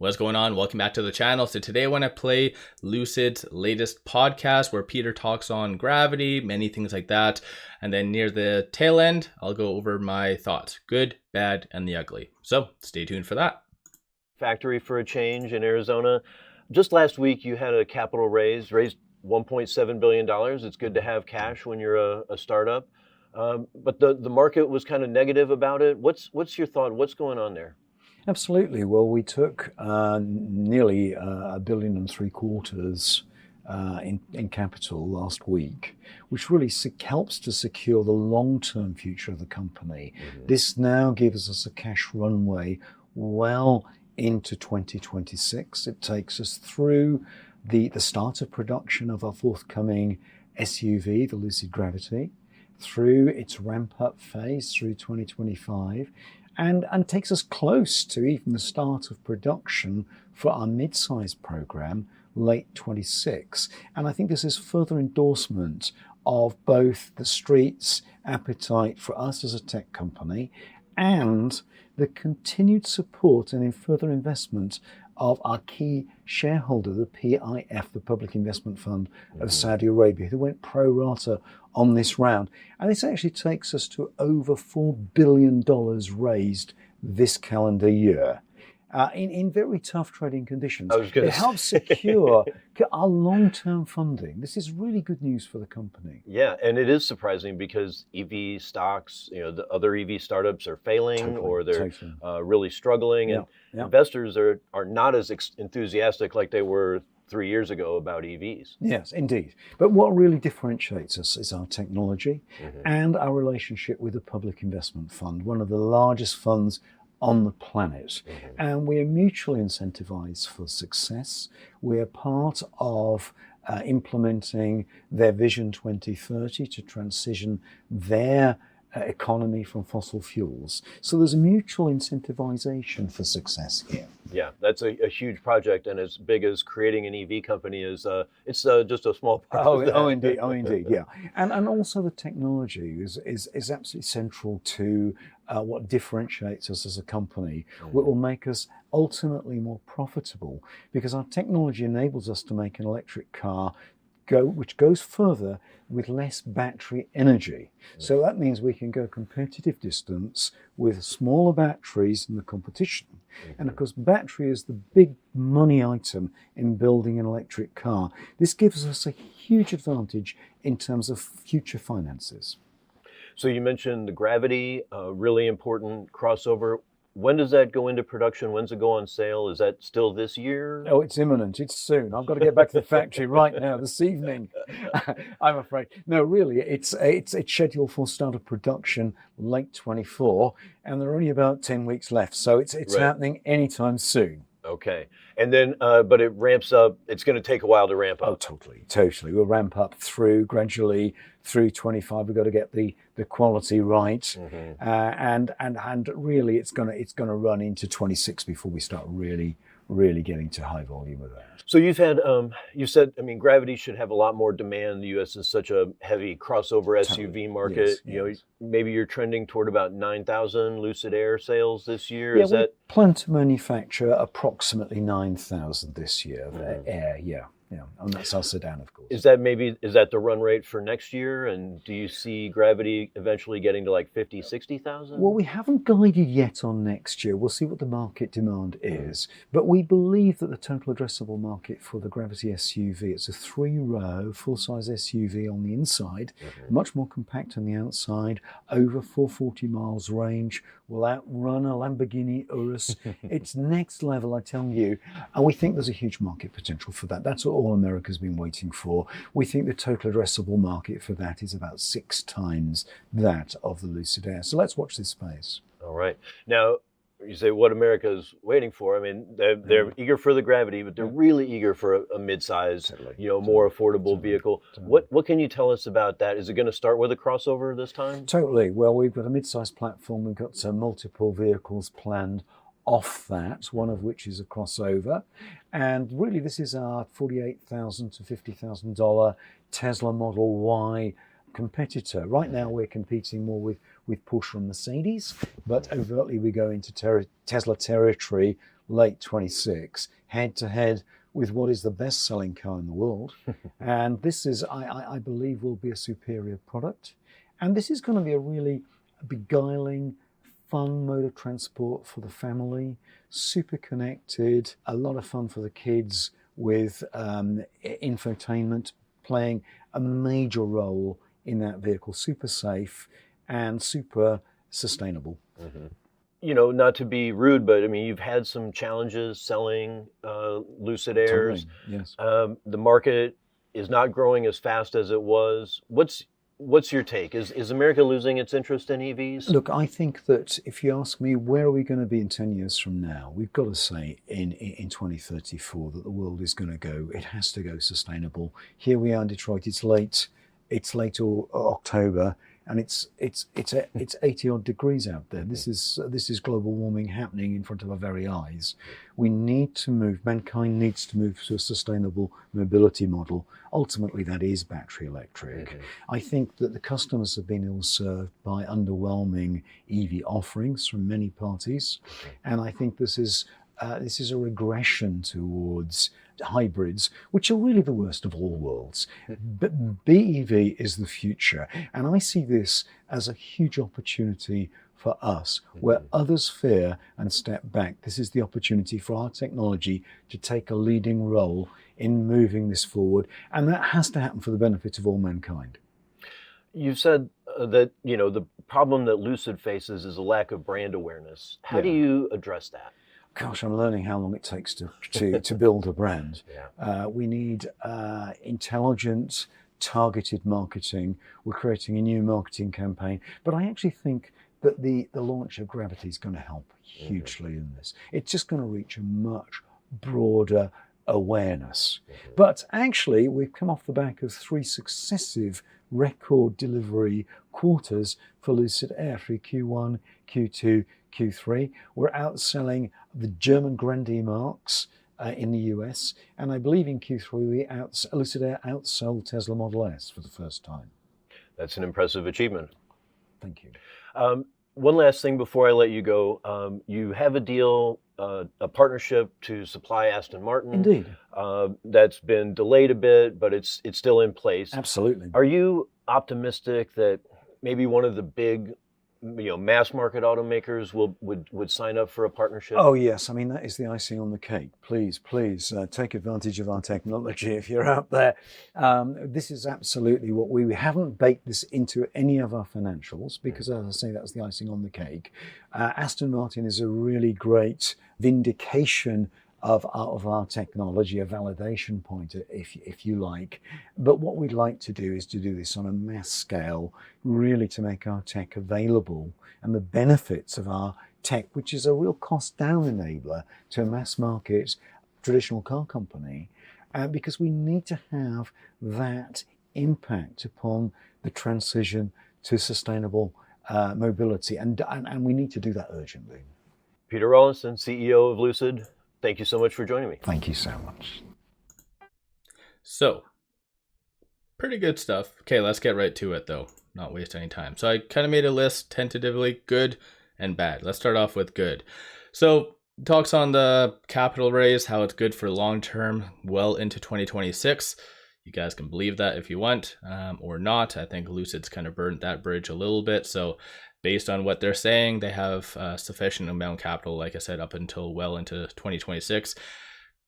What's going on? Welcome back to the channel. So today I want to play Lucid's latest podcast where Peter talks on gravity, many things like that. And then near the tail end, I'll go over my thoughts, good, bad, and the ugly. So stay tuned for that. Factory for a change in Arizona. Just last week, you had a capital raised $1.7 billion. It's good to have cash when you're a startup. But the market was kind of negative about it. What's your thought? What's going on there? Absolutely. Well, we took nearly $1.75 billion in capital last week, which really helps to secure the long-term future of the company. Mm-hmm. This now gives us a cash runway well into 2026. It takes us through the start of production of our forthcoming SUV, the Lucid Gravity, through its ramp-up phase through 2025, and takes us close to even the start of production for our mid-size program, late 26. And I think this is further endorsement of both the street's appetite for us as a tech company and the continued support and in further investment of our key shareholder, the PIF, the Public Investment Fund of Saudi Arabia, who went pro rata on this round. And this actually takes us to over $4 billion raised this calendar year. In very tough trading conditions. It helps secure our long-term funding. This is really good news for the company. Yeah, and it is surprising because EV stocks, the other EV startups are failing or they're really struggling. And investors are not as enthusiastic like they were 3 years ago about EVs. Yes, indeed. But what really differentiates us is our technology and our relationship with the Public Investment Fund, one of the largest funds on the planet. And we are mutually incentivized for success. We are part of implementing their Vision 2030 to transition their economy from fossil fuels. So there's a mutual incentivization for success here. Yeah, that's a huge project, and as big as creating an EV company is, it's just a small part of that. Oh, indeed, yeah. And also the technology is absolutely central to what differentiates us as a company. What will make us ultimately more profitable, because our technology enables us to make an electric car which goes further with less battery energy. So that means we can go competitive distance with smaller batteries than the competition. And of course, battery is the big money item in building an electric car. This gives us a huge advantage in terms of future finances. So you mentioned the Gravity, really important crossover. When does that go into production? When's it go on sale? Is that still this year? Oh, it's imminent. It's soon. I've got to get back to the factory right now, this evening, I'm afraid. No, really, it's scheduled for start of production late 24, and there are only about 10 weeks left. So it's happening anytime soon. Okay. And then, but it ramps up. It's going to take a while to ramp up. Oh, totally. We'll ramp up gradually through 25. We've got to get the quality right. And really it's going to run into 26 before we start really getting to high volume with that. So you've had, you said, Gravity should have a lot more demand. The U.S. is such a heavy crossover SUV market. Yes. Maybe you're trending toward about 9,000 Lucid Air sales this year. Yeah, is that? We plan to manufacture approximately 9,000 this year of Air, yeah. And that's our sedan, of course. Is that the run rate for next year? And do you see Gravity eventually getting to like 50, 60,000? Well, we haven't guided yet on next year. We'll see what the market demand is. But we believe that the total addressable market for the Gravity SUV, it's a 3-row, full-size SUV on the inside, much more compact on the outside, over 440 miles range, will outrun a Lamborghini Urus. It's next level, I tell you. And we think there's a huge market potential for that. That's all America's been waiting for. We think the total addressable market for that is about 6 times that of the Lucid Air. So let's watch this space. All right. Now, you say what America's waiting for. They're eager for the Gravity, but they're really eager for a mid-size, more affordable vehicle. What can you tell us about that? Is it going to start with a crossover this time? Totally. Well, we've got a mid-size platform. We've got multiple vehicles planned off that, one of which is a crossover. And really, this is our $48,000 to $50,000 Tesla Model Y competitor. Right now, we're competing more with Porsche and Mercedes, but overtly we go into Tesla territory late 26, head to head with what is the best-selling car in the world. And this is, I believe, will be a superior product. And this is going to be a really beguiling, fun mode of transport for the family, super connected, a lot of fun for the kids with infotainment playing a major role in that vehicle, super safe and super sustainable. Mm-hmm. You know, not to be rude, but I mean, you've had some challenges selling Lucid Airs. Totally, yes. The market is not growing as fast as it was. What's your take? Is America losing its interest in EVs? Look, I think that if you ask me, where are we going to be in 10 years from now? We've got to say in 2034 that the world is going to go, it has to go sustainable. Here we are in Detroit, it's late October, and it's 80 odd degrees out there. This is global warming happening in front of our very eyes. We need to move, mankind needs to move to a sustainable mobility model. Ultimately, that is battery electric. Mm-hmm. I think that the customers have been ill-served by underwhelming EV offerings from many parties. Mm-hmm. And I think this is a regression towards hybrids, which are really the worst of all worlds. But BEV is the future. And I see this as a huge opportunity for us, where others fear and step back. This is the opportunity for our technology to take a leading role in moving this forward. And that has to happen for the benefit of all mankind. You've said that, you know, the problem that Lucid faces is a lack of brand awareness. How do you address that? Gosh, I'm learning how long it takes to build a brand. Yeah. We need intelligent, targeted marketing. We're creating a new marketing campaign. But I actually think that the launch of Gravity is going to help hugely in this. It's just going to reach a much broader awareness. But actually, we've come off the back of 3 successive record delivery quarters for Lucid Air through Q1, Q2, Q3. We're outselling the German grandee marks in the US, and I believe in Q3 Lucid Air outsold Tesla Model S for the first time. That's an impressive achievement. Thank you. One last thing before I let you go. You have a deal, a partnership to supply Aston Martin. Indeed. That's been delayed a bit, but it's still in place. Absolutely. Are you optimistic that maybe one of the big, mass market automakers would sign up for a partnership? Oh yes, I mean that is the icing on the cake. Please take advantage of our technology if you're out there. This is absolutely what we haven't baked this into any of our financials because, as I say, that's the icing on the cake. Aston Martin is a really great vindication of our technology, a validation point, if you like. But what we'd like to do is to do this on a mass scale, really to make our tech available and the benefits of our tech, which is a real cost down enabler to a mass market traditional car company, because we need to have that impact upon the transition to sustainable mobility. And we need to do that urgently. Peter Rawlinson, CEO of Lucid, thank you so much for joining me. Thank you so much. So, pretty good stuff. Okay, let's get right to it though. Not waste any time. So I kind of made a list tentatively, good and bad. Let's start off with good. So, talks on the capital raise, how it's good for long term, well into 2026. You guys can believe that if you want or not. I think Lucid's kind of burnt that bridge a little bit. So, based on what they're saying, they have sufficient amount of capital, like I said, up until well into 2026.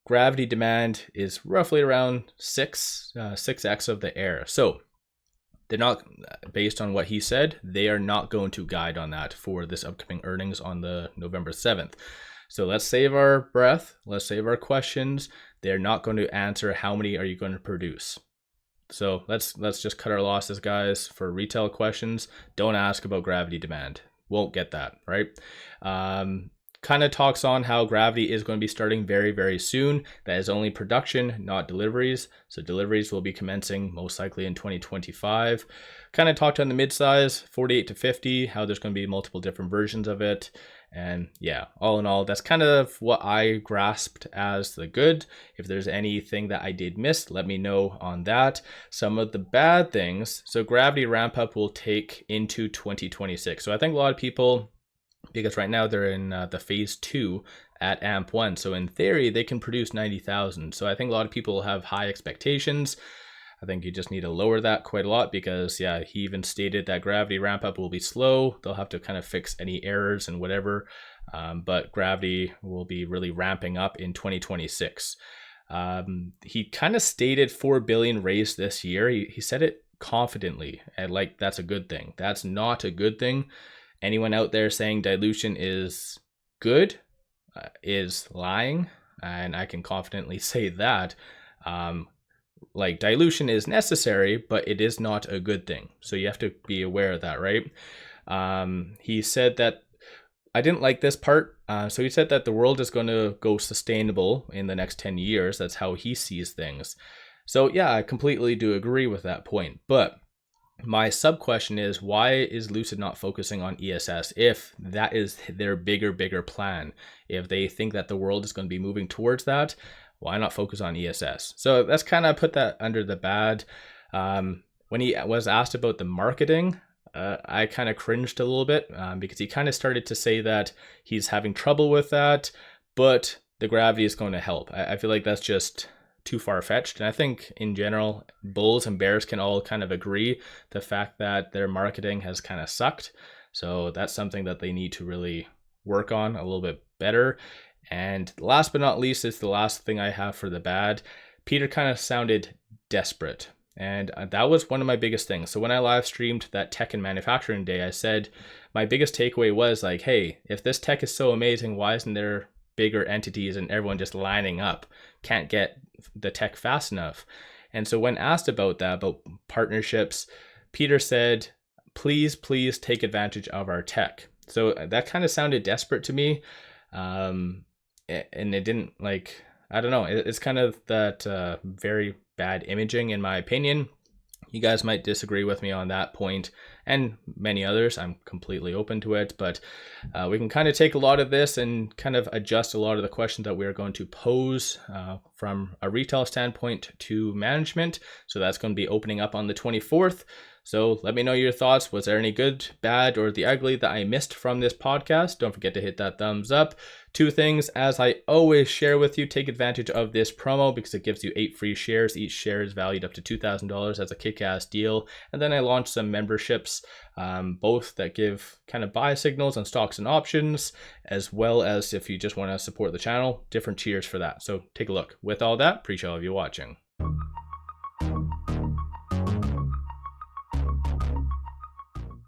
Gravity demand is roughly around 6x of the Air. So they're not, based on what he said, they are not going to guide on that for this upcoming earnings on the November 7th. So let's save our breath. Let's save our questions. They're not going to answer how many are you going to produce. So let's just cut our losses, guys. For retail questions, don't ask about Gravity demand. Won't get that, right? Kind of talks on how Gravity is going to be starting very, very soon. That is only production, not deliveries. So deliveries will be commencing most likely in 2025. Kind of talked on the midsize, 48 to 50, how there's going to be multiple different versions of it. And yeah, all in all, that's kind of what I grasped as the good. If there's anything that I did miss, let me know on that. Some of the bad things, so Gravity ramp up will take into 2026. So I think a lot of people, because right now they're in the phase 2 at AMP1. So in theory, they can produce 90,000. So I think a lot of people have high expectations. I think you just need to lower that quite a lot because, yeah, he even stated that Gravity ramp up will be slow. They'll have to kind of fix any errors and whatever. But Gravity will be really ramping up in 2026. He kind of stated 4 billion raised this year. He said it confidently, and like that's a good thing. That's not a good thing. Anyone out there saying dilution is good is lying, and I can confidently say that. Like dilution is necessary, but it is not a good thing. So you have to be aware of that, right? He said that, I didn't like this part. So he said that the world is going to go sustainable in the next 10 years. That's how he sees things. So yeah, I completely do agree with that point. But my sub question is, why is Lucid not focusing on ESS if that is their bigger plan? If they think that the world is going to be moving towards that, why not focus on ESS? So that's kind of put that under the bad. When he was asked about the marketing, I kind of cringed a little bit because he kind of started to say that he's having trouble with that, but the Gravity is going to help. I feel like that's just too far-fetched. And I think in general, bulls and bears can all kind of agree the fact that their marketing has kind of sucked. So that's something that they need to really work on a little bit better. And last but not least is the last thing I have for the bad. Peter kind of sounded desperate. And that was one of my biggest things. So when I live streamed that tech and manufacturing day, I said my biggest takeaway was like, hey, if this tech is so amazing, why isn't there bigger entities and everyone just lining up? Can't get the tech fast enough. And so when asked about that, about partnerships, Peter said, please take advantage of our tech. So that kind of sounded desperate to me. And it didn't, like, I don't know, it's kind of that very bad imaging in my opinion. You guys might disagree with me on that point, and many others. I'm completely open to it, but we can kind of take a lot of this and kind of adjust a lot of the questions that we're going to pose from a retail standpoint to management. So that's going to be opening up on the 24th. So let me know your thoughts. Was there any good, bad, or the ugly that I missed from this podcast? Don't forget to hit that thumbs up. 2 things, as I always share with you, take advantage of this promo because it gives you 8 free shares. Each share is valued up to $2,000 as a kick-ass deal. And then I launched some memberships, both that give kind of buy signals on stocks and options, as well as if you just want to support the channel, different tiers for that. So take a look. With all that, appreciate all of you watching.